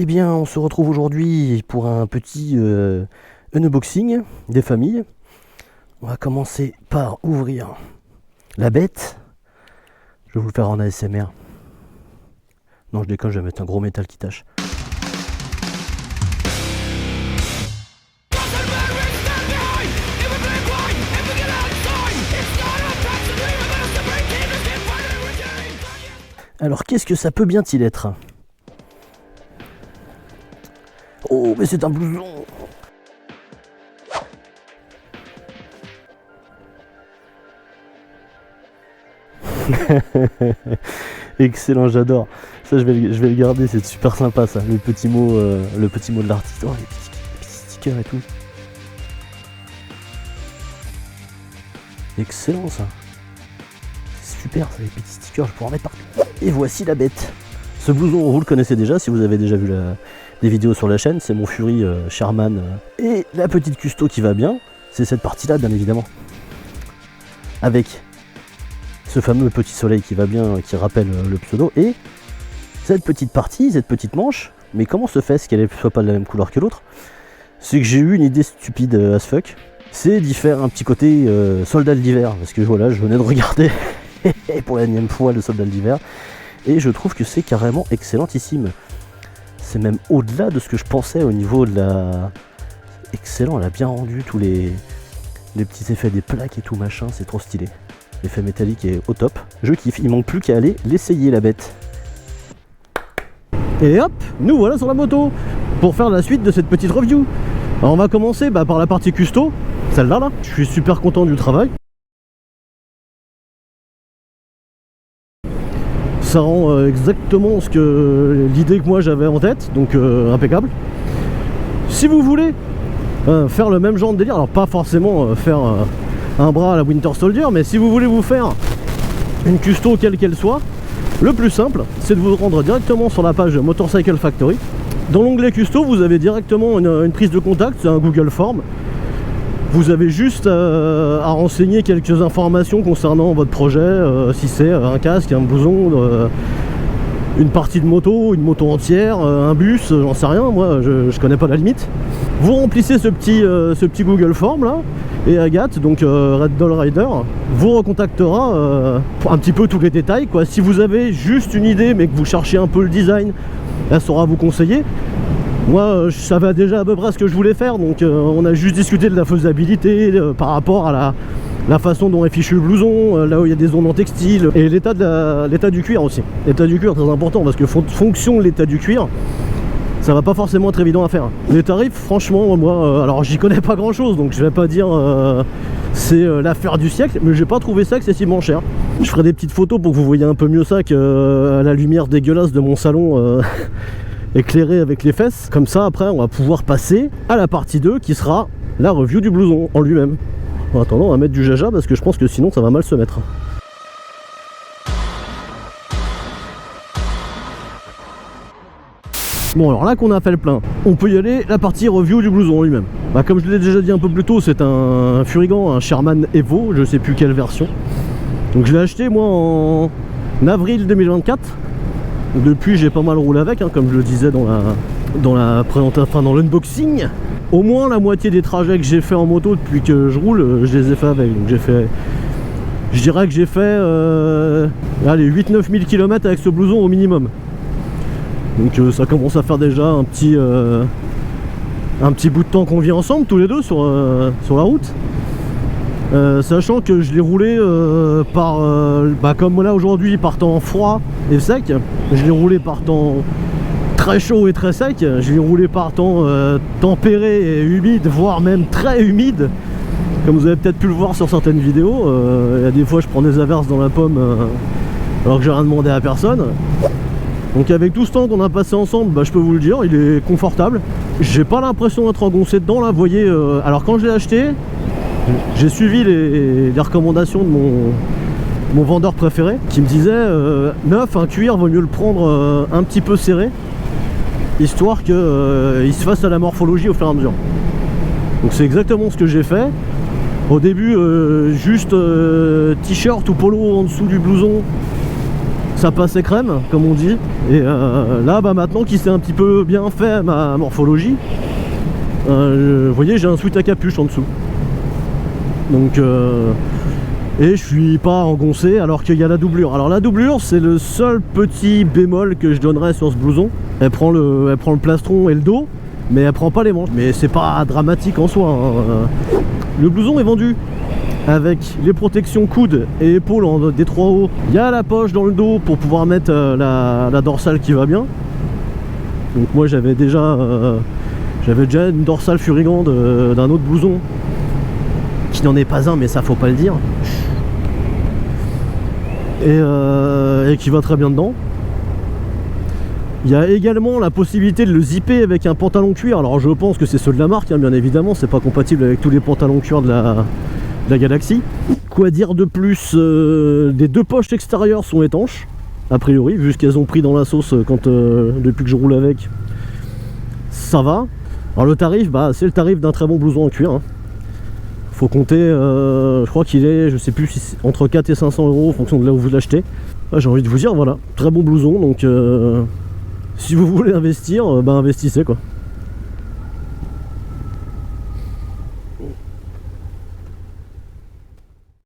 Eh bien, on se retrouve aujourd'hui pour un petit unboxing des familles. On va commencer par ouvrir la bête. Je vais vous le faire en ASMR. Non, je déconne, je vais mettre un gros métal qui tâche. Alors, qu'est-ce que ça peut bien-il être? Oh, mais c'est un blouson! Excellent, j'adore. Ça, je vais le garder, c'est super sympa ça. Le petit mot de l'artiste. Oh, les petits stickers et tout. Excellent ça. C'est super, ça, les petits stickers, je pourrais en mettre partout. Et voici la bête. Ce blouson, vous le connaissez déjà, si vous avez déjà vu des vidéos sur la chaîne, c'est mon Fury Sherman. Et la petite custo qui va bien, c'est cette partie-là, bien évidemment. Avec ce fameux petit soleil qui va bien, qui rappelle le pseudo, et cette petite partie, cette petite manche. Mais comment se fait-ce qu'elle ne soit pas de la même couleur que l'autre? C'est que j'ai eu une idée stupide as fuck, c'est d'y faire un petit côté soldat de l'hiver, parce que voilà, je venais de regarder pour la énième fois le soldat de l'hiver, et je trouve que c'est carrément excellentissime. C'est même au-delà de ce que je pensais au niveau de la... Excellent, elle a bien rendu tous les petits effets des plaques et tout machin, c'est trop stylé. L'effet métallique est au top. Je kiffe, il manque plus qu'à aller l'essayer la bête. Et hop, nous voilà sur la moto pour faire la suite de cette petite review. Alors on va commencer par la partie custo, celle-là là. Je suis super content du travail. Ça rend exactement l'idée que moi j'avais en tête, donc impeccable. Si vous voulez faire le même genre de délire, alors pas forcément faire un bras à la Winter Soldier, mais si vous voulez vous faire une custo quelle qu'elle soit, le plus simple c'est de vous rendre directement sur la page Motorcycle Factory. Dans l'onglet custo, vous avez directement une prise de contact, c'est un Google Form. Vous avez juste à renseigner quelques informations concernant votre projet, si c'est un casque, un blouson, une partie de moto, une moto entière, un bus, j'en sais rien, moi je connais pas la limite. Vous remplissez ce petit Google Form là, et Agathe, donc Red Doll Rider, vous recontactera pour un petit peu tous les détails quoi. Si vous avez juste une idée mais que vous cherchez un peu le design, elle saura vous conseiller. Moi je savais déjà à peu près ce que je voulais faire, donc on a juste discuté de la faisabilité par rapport à la façon dont est fichu le blouson, là où il y a des zones en textile, et l'état du cuir aussi. L'état du cuir très important, parce que fonction de l'état du cuir, ça va pas forcément être évident à faire. Les tarifs, franchement, moi, alors j'y connais pas grand chose, donc je vais pas dire c'est l'affaire du siècle, mais j'ai pas trouvé ça excessivement cher. Je ferai des petites photos pour que vous voyez un peu mieux ça que la lumière dégueulasse de mon salon éclairé avec les fesses. Comme ça, après, on va pouvoir passer à la partie 2 qui sera la review du blouson en lui-même. En attendant, on va mettre du jaja parce que je pense que sinon ça va mal se mettre. Bon, alors là qu'on a fait le plein, on peut y aller, la partie review du blouson en lui-même. Comme je l'ai déjà dit un peu plus tôt, c'est un Furigan, un Sherman Evo, je sais plus quelle version. Donc je l'ai acheté moi en avril 2024. Depuis j'ai pas mal roulé avec, comme je le disais dans la présentation, dans l'unboxing. Au moins la moitié des trajets que j'ai fait en moto depuis que je roule, je les ai fait avec. Donc je dirais que j'ai fait allez, 8-9 000 km avec ce blouson au minimum. Donc ça commence à faire déjà un petit bout de temps qu'on vit ensemble tous les deux sur la route. Sachant que je l'ai roulé comme là aujourd'hui par temps froid et sec. Je l'ai roulé par temps très chaud et très sec. Je l'ai roulé par temps tempéré et humide, voire même très humide, comme vous avez peut-être pu le voir sur certaines vidéos. Il y a des fois je prends des averses dans la pomme alors que j'ai rien demandé à personne. Donc avec tout ce temps qu'on a passé ensemble, je peux vous le dire, il est confortable. J'ai pas l'impression d'être engoncé dedans là, vous voyez. Alors quand je l'ai acheté, j'ai suivi les recommandations de mon vendeur préféré qui me disait neuf, un cuir vaut mieux le prendre un petit peu serré, histoire qu'il se fasse à la morphologie au fur et à mesure. Donc c'est exactement ce que j'ai fait. Au début juste t-shirt ou polo en dessous du blouson, ça passait crème, comme on dit. Et là, bah, maintenant qu'il s'est un petit peu bien fait ma morphologie, vous voyez, j'ai un sweat à capuche en dessous. Donc, et je suis pas engoncé alors qu'il y a la doublure. Alors la doublure, c'est le seul petit bémol que je donnerais sur ce blouson. Elle prend le plastron et le dos, mais elle prend pas les manches. Mais c'est pas dramatique en soi, hein. Le blouson est vendu avec les protections coudes et épaules en D3O. Il y a la poche dans le dos pour pouvoir mettre la dorsale qui va bien. Donc moi j'avais déjà une dorsale Furigand d'un autre blouson qui n'en est pas un, mais ça faut pas le dire. Et qui va très bien dedans. Il y a également la possibilité de le zipper avec un pantalon cuir. Alors je pense que c'est ceux de la marque, hein, bien évidemment, c'est pas compatible avec tous les pantalons cuir de la Galaxy. Quoi dire de plus, les deux poches extérieures sont étanches, a priori, vu ce qu'elles ont pris dans la sauce depuis que je roule avec. Ça va. Alors le tarif, bah, c'est le tarif d'un très bon blouson en cuir, hein. Faut compter, je crois qu'il est, je sais plus si c'est entre 4 et 500 euros en fonction de là où vous l'achetez. J'ai envie de vous dire, voilà, très bon blouson, donc si vous voulez investir, bah investissez quoi.